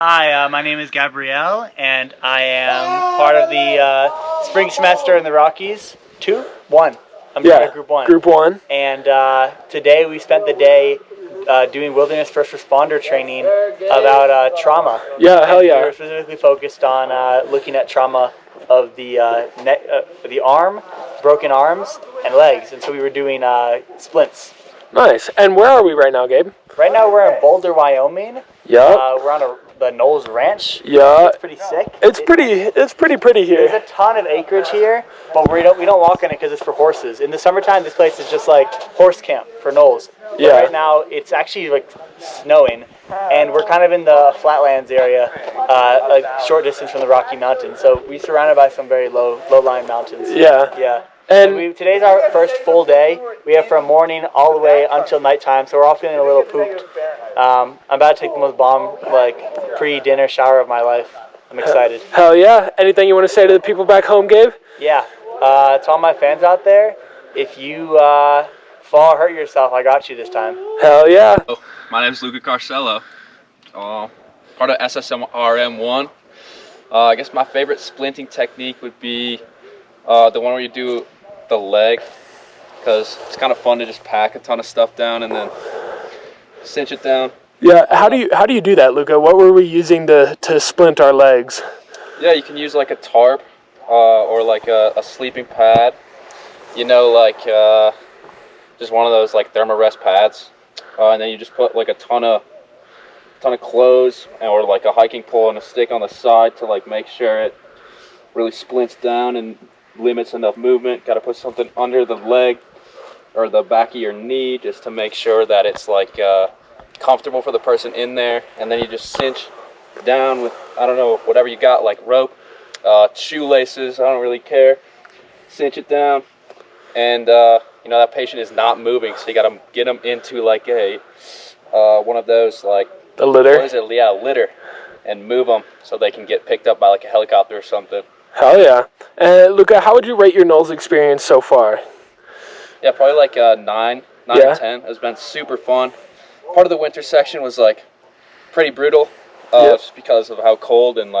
Hi, my name is Gabrielle, and I am part of the spring semester in the Rockies. 2? 1. I'm part of Group 1. Group 1. And today we spent the day doing wilderness first responder training about trauma. Yeah, hell yeah. We were specifically focused on looking at trauma of the the arm, broken arms, and legs. And so we were doing splints. Nice. And where are we right now, Gabe? Right now we're in Boulder, Wyoming. Yeah. We're on the Knowles Ranch. Yeah. It's pretty sick. It's pretty here. There's a ton of acreage here, but we don't walk on it because it's for horses. In the summertime, this place is just like horse camp for Knowles. But Yeah. right now, it's actually like snowing, and we're kind of in the flatlands area, a short distance from the Rocky Mountains. So we're surrounded by some very low-lying mountains. Yeah. Yeah. And Today's our first full day. We have from morning all the way until nighttime, so we're all feeling a little pooped. I'm about to take the most bomb, pre-dinner shower of my life. I'm excited. Hell yeah. Anything you want to say to the people back home, Gabe? Yeah. To all my fans out there, if you fall or hurt yourself, I got you this time. Hell yeah. My name is Luka, part of SSRM-1. I guess my favorite splinting technique would be the one where you do the leg, because it's kind of fun to just pack a ton of stuff down and then cinch it down. Yeah. How do you do that, Luka? What were we using to splint our legs? Yeah, you can use like a tarp or like a sleeping pad. You know, just one of those like thermarest pads, and then you just put like a ton of clothes or like a hiking pole and a stick on the side to like make sure it really splints down and limits enough movement. Got to put something under the leg or the back of your knee just to make sure that it's like comfortable for the person in there, and then you just cinch down with, I don't know, whatever you got, like rope, shoelaces, I don't really care. Cinch it down, and that patient is not moving, so you got to get them into like a one of those, like, The litter? what is it? Yeah, litter, and move them so they can get picked up by like a helicopter or something. Hell yeah. Luka, how would you rate your Knowles experience so far? Yeah, probably like 9 Yeah. or 10. It's been super fun. Part of the winter section was like pretty brutal, just because of how cold and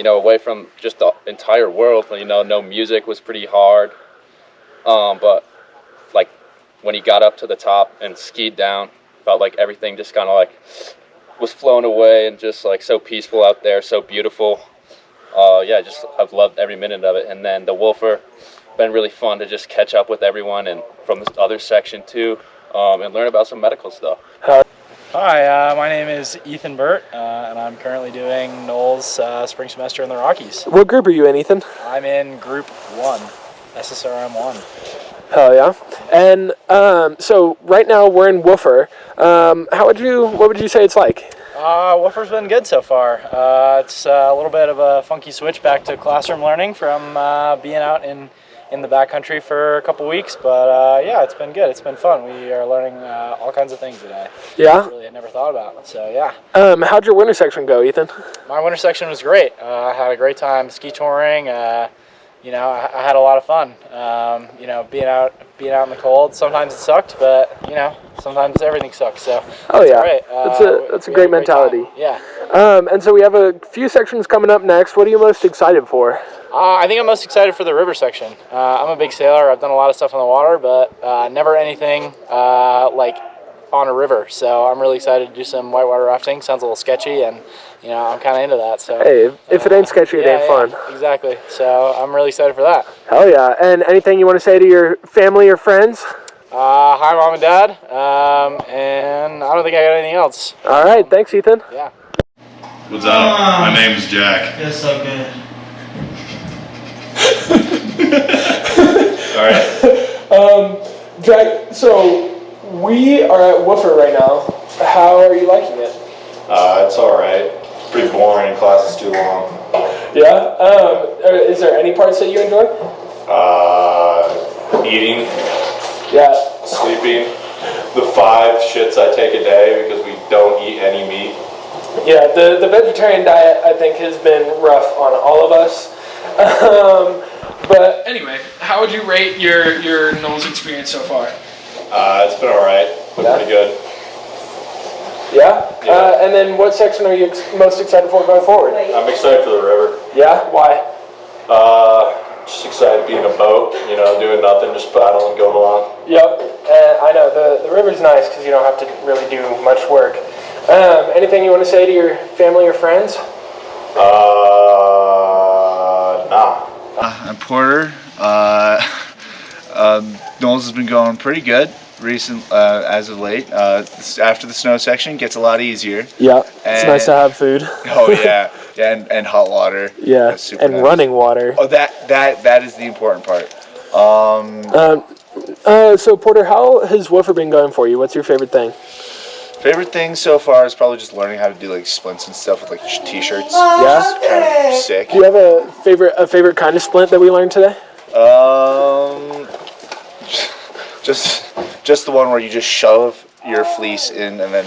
away from just the entire world. No music was pretty hard. But like when you got up to the top and skied down, felt like everything just kind of like was flowing away and just like so peaceful out there, so beautiful. I've loved every minute of it. And then the Wolfer, been really fun to just catch up with everyone and from this other section too, and learn about some medical stuff. Hi, my name is Ethan Burt, and I'm currently doing Knowles spring semester in the Rockies. What group are you in, Ethan? I'm in Group 1, SSRM-1. Hell yeah. And so right now we're in Woofer. What would you say it's like? Woofer's been good so far. It's a little bit of a funky switch back to classroom learning from being out in the backcountry for a couple weeks, but it's been good. It's been fun. We are learning all kinds of things today. Yeah? Really had never thought about. So yeah. How'd your winter section go, Ethan? My winter section was great. I had a great time ski touring. I had a lot of fun. Being out in the cold. Sometimes it sucked, but sometimes everything sucks. So yeah, great. That's a great mentality. Yeah. And so we have a few sections coming up next. What are you most excited for? I think I'm most excited for the river section. I'm a big sailor. I've done a lot of stuff on the water, but never anything like on a river. So I'm really excited to do some whitewater rafting. Sounds a little sketchy, and I'm kind of into that. So hey, if it ain't sketchy, it ain't fun. Exactly. So I'm really excited for that. Hell yeah! And anything you want to say to your family or friends? Hi, Mom and Dad. And I don't think I got anything else. All right. Thanks, Ethan. Yeah. What's up? My name's Jack. Feels so good. All right. Jack, so we are at Woofer right now. How are you liking it? It's all right. It's pretty boring. Class is too long. Yeah? Is there any parts that you enjoy? Eating, Yeah. sleeping, the 5 shits I take a day because we don't eat any meat. Yeah, the vegetarian diet, I think, has been rough on all of us. But anyway, how would you rate your Knowles experience so far? It's been all right. Yeah. Pretty good. Yeah? Yeah. And then what section are you most excited for going forward? I'm excited for the river. Yeah? Why? Just excited to be in a boat, doing nothing, just paddling, going along. Yep. I know. The river's nice because you don't have to really do much work. Anything you want to say to your family or friends? Nah. I'm Porter. Knowles has been going pretty good as of late. After the snow section, gets a lot easier. Yeah. It's nice to have food. Oh yeah, and hot water. Yeah. That's super And nice. running water. Oh, that is the important part. So Porter, how has Woofer been going for you? What's your favorite thing? Favorite thing so far is probably just learning how to do like splints and stuff with like t-shirts. Yeah. It's kind of sick. Do you have a favorite kind of splint that we learned today? Just the one where you just shove your fleece in and then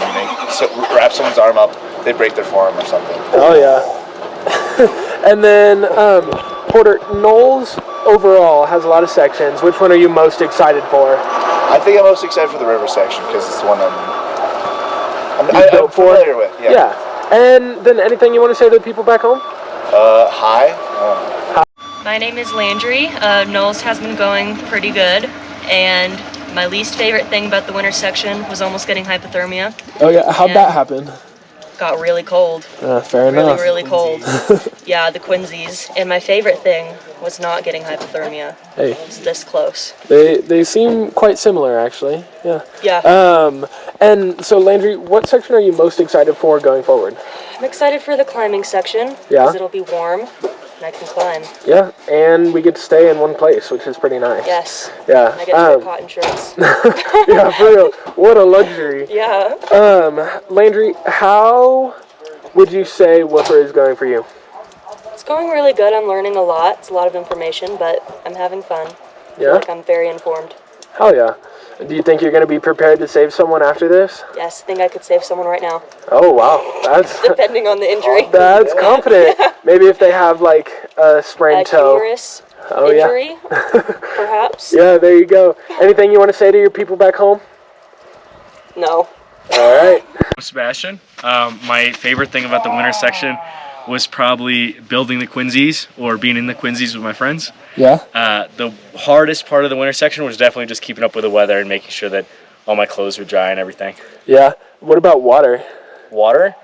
wrap someone's arm up, they break their forearm or something. Oh yeah. And then Porter, Knowles overall has a lot of sections. Which one are you most excited for? I think I'm most excited for the river section because it's the one I'm familiar with. Yeah. And then anything you want to say to the people back home? Hi. My name is Landry. Knowles has been going pretty good, and my least favorite thing about the winter section was almost getting hypothermia. Oh yeah. How'd that happen? Got really cold. Fair Really, enough. really cold. Yeah, the Quincy's. And my favorite thing was not getting hypothermia. Hey. It's this close. They seem quite similar actually. Yeah. Yeah. And so Landry, what section are you most excited for going forward? I'm excited for the climbing section. Yeah. Because it'll be warm and I can climb. Yeah, and we get to stay in one place, which is pretty nice. Yes. Yeah. And I get to wear cotton shirts. Yeah, for real. What a luxury. Yeah. Landry, how would you say Woofer is going for you? It's going really good. I'm learning a lot. It's a lot of information, but I'm having fun. I feel Yeah? like I'm very informed. Hell yeah. Do you think you're going to be prepared to save someone after this? Yes, I think I could save someone right now, Oh, wow. That's depending on the injury. that's confident. Maybe if they have, like, a sprained toe. Humerus Oh, injury, perhaps? Yeah, there you go. Anything you want to say to your people back home? No. All right. Sebastian. My favorite thing about the winter section was probably building the Quincy's or being in the Quincy's with my friends. Yeah. The hardest part of the winter section was definitely just keeping up with the weather and making sure that all my clothes were dry and everything. Yeah. What about water? Water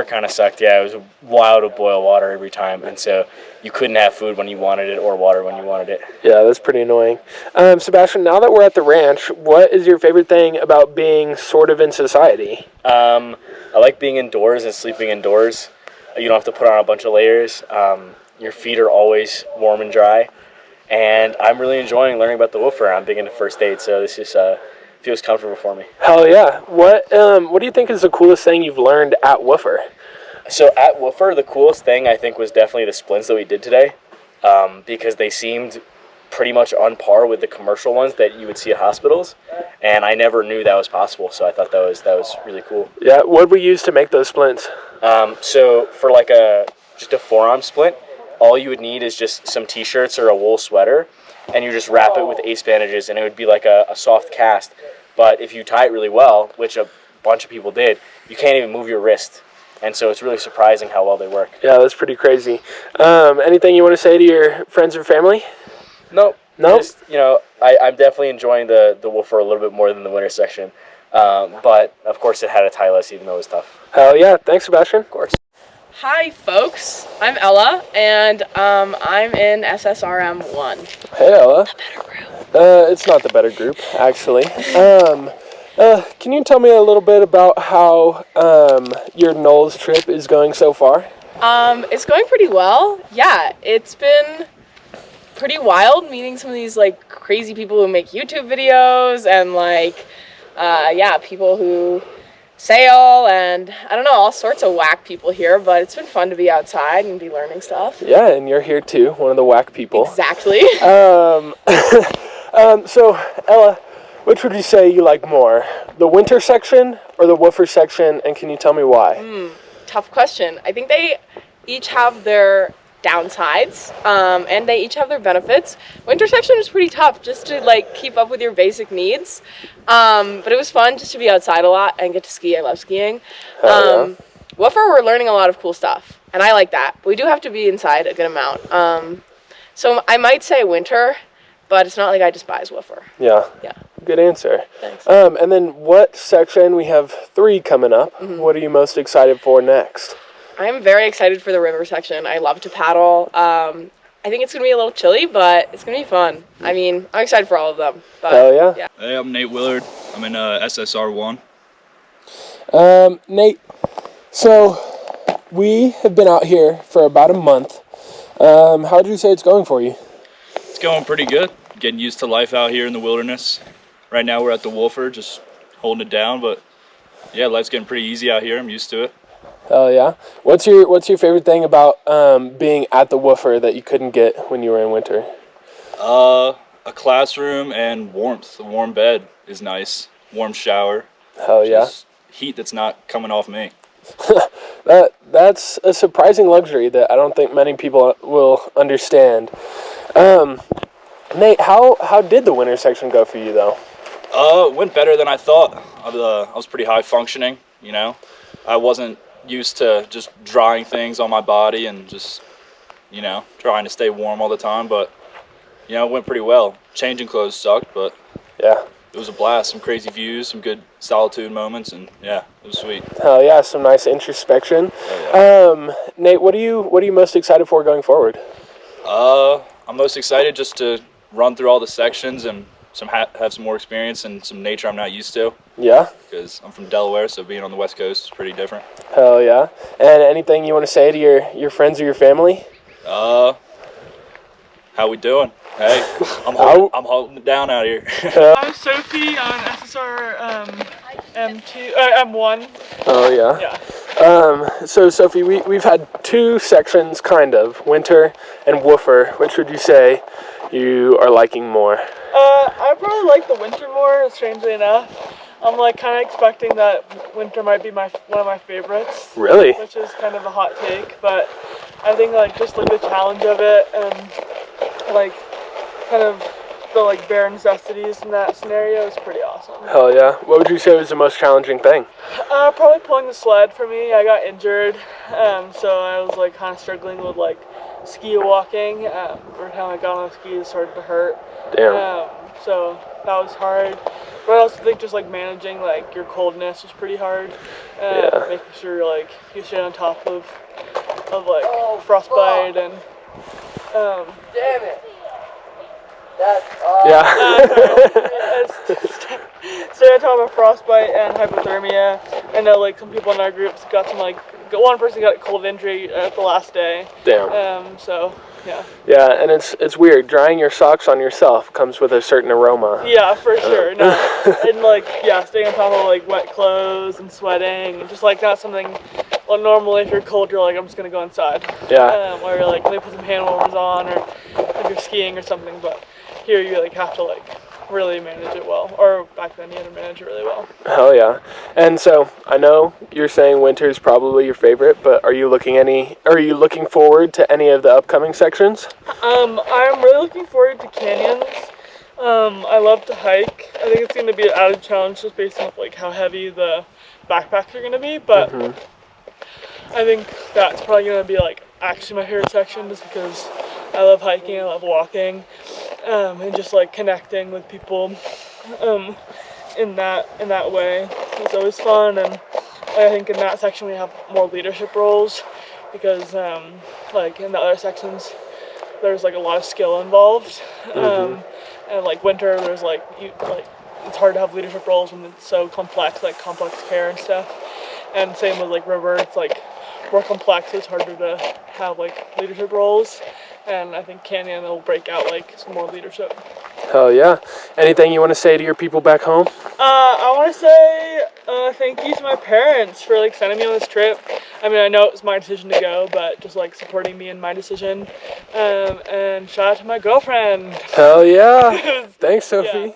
kind of sucked. Yeah, it was wild to boil water every time, and so you couldn't have food when you wanted it or water when you wanted it. Yeah, that's pretty annoying. Sebastian, now that we're at the ranch, what is your favorite thing about being sort of in society? I like being indoors and sleeping indoors. You don't have to put on a bunch of layers. Your feet are always warm and dry. And I'm really enjoying learning about the woofer. I'm big into first aid, so this just feels comfortable for me. Hell yeah. What do you think is the coolest thing you've learned at Woofer? So at Woofer, the coolest thing I think was definitely the splints that we did today, because they seemed pretty much on par with the commercial ones that you would see at hospitals, and I never knew that was possible, so I thought that was really cool. Yeah, what did we use to make those splints? So for like just a forearm splint, all you would need is just some t-shirts or a wool sweater, and you just wrap it with ace bandages, and it would be like a soft cast. But if you tie it really well, which a bunch of people did, you can't even move your wrist. And so it's really surprising how well they work. Yeah, that's pretty crazy. Anything you want to say to your friends or family? Nope. No? Just, I'm definitely enjoying the woofer a little bit more than the winter section. But, of course, it had its highlights, even though it was tough. Hell yeah. Thanks, Sebastian. Of course. Hi folks, I'm Ella, and I'm in SSRM-1. Hey, Ella. The better group. It's not the better group, actually. Can you tell me a little bit about how your Knowles trip is going so far? It's going pretty well. Yeah, it's been pretty wild meeting some of these like crazy people who make YouTube videos and people who sail and I don't know, all sorts of whack people here, but it's been fun to be outside and be learning stuff. Yeah, and you're here too, one of the whack people. Exactly. So, Ella, which would you say you like more? The winter section or the woofer section, and can you tell me why? Tough question. I think they each have their downsides, and they each have their benefits. Winter section is pretty tough just to like keep up with your basic needs, but it was fun just to be outside a lot and get to ski. I love skiing. Woofer, we're learning a lot of cool stuff, and I like that. But we do have to be inside a good amount. So I might say winter, but it's not like I despise Woofer. Yeah. Yeah. Good answer. Thanks. And then what section? We have 3 coming up. What are you most excited for next? I'm very excited for the river section. I love to paddle. I think it's going to be a little chilly, but it's going to be fun. I mean, I'm excited for all of them. But, Hell yeah. Hey, I'm Nate Willard. I'm in SSR-1. Nate, so we have been out here for about a month. How would you say it's going for you? It's going pretty good. Getting used to life out here in the wilderness. Right now we're at the Wolfer, just holding it down, but yeah, life's getting pretty easy out here. I'm used to it. Hell yeah. What's your favorite thing about being at the Woofer that you couldn't get when you were in winter? A classroom and warmth. A warm bed is nice. Warm shower. Hell yeah. Just heat that's not coming off me. That's a surprising luxury that I don't think many people will understand. Nate, how did the winter section go for you though? It went better than I thought. I was pretty high functioning, you know. I wasn't used to just drying things on my body and just, you know, trying to stay warm all the time, but, you know, it went pretty well. Changing clothes sucked, but yeah, it was a blast. Some crazy views, some good solitude moments, and yeah, it was sweet. Hell yeah, some nice introspection. Oh, yeah. Nate, what are you most excited for going forward? I'm most excited just to run through all the sections and have some more experience and some nature I'm not used to. Yeah. Because I'm from Delaware, so being on the West Coast is pretty different. Hell yeah. And anything you want to say to your friends or your family? How we doing? Hey, I'm holding it down out here. I'm Sophie on SSRM-1. Oh yeah. Yeah. So Sophie, we've had 2 sections, kind of, winter and Woofer. Which would you say you are liking more? I probably like the winter more, strangely enough. I'm like kind of expecting that winter might be one of my favorites. Really? Which is kind of a hot take, but I think like just like the challenge of it and like kind of the like bare necessities in that scenario is pretty awesome. Hell yeah. What would you say was the most challenging thing? Probably pulling the sled for me. I got injured, so I was like kind of struggling with like ski walking. Every time I got on the skis, it started to hurt. Damn. So that was hard. But I also think just like managing like your coldness was pretty hard. Yeah. Making sure like you stay on top of like frostbite and Damn it. Yeah. Stay on top of frostbite and hypothermia. I know like some people in our groups got some like one person got a cold injury at the last day. Damn. So yeah. Yeah, and it's weird. Drying your socks on yourself comes with a certain aroma. Yeah, for sure. No, and like yeah, staying on top of like wet clothes and sweating, and just like not something. Well, normally if you're cold, you're like I'm just gonna go inside. Yeah. Or you're like maybe put some hand warmers on, or if you're skiing or something. But here you like have to like really manage it well. Or back then you had to manage it really well. Hell yeah. And so I know you're saying winter is probably your favorite, but are you looking forward to any of the upcoming sections? I'm really looking forward to canyons. I love to hike. I think it's going to be an added challenge just based on like how heavy the backpacks are going to be, but I think that's probably going to be like actually my favorite section just because I love hiking, I love walking, and just like connecting with people in that way. It's always fun, and I think in that section we have more leadership roles because like in the other sections there's like a lot of skill involved, and like winter there's like it's hard to have leadership roles when it's so complex, like complex care and stuff, and same with like river, it's like more complex, so it's harder to have like leadership roles, and I think canyon will break out like some more leadership. Hell yeah. Anything you want to say to your people back home? I want to say thank you to my parents for like sending me on this trip. I mean, I know it was my decision to go, but just like supporting me in my decision. And shout out to my girlfriend. Hell yeah. Thanks, Sophie. Yeah.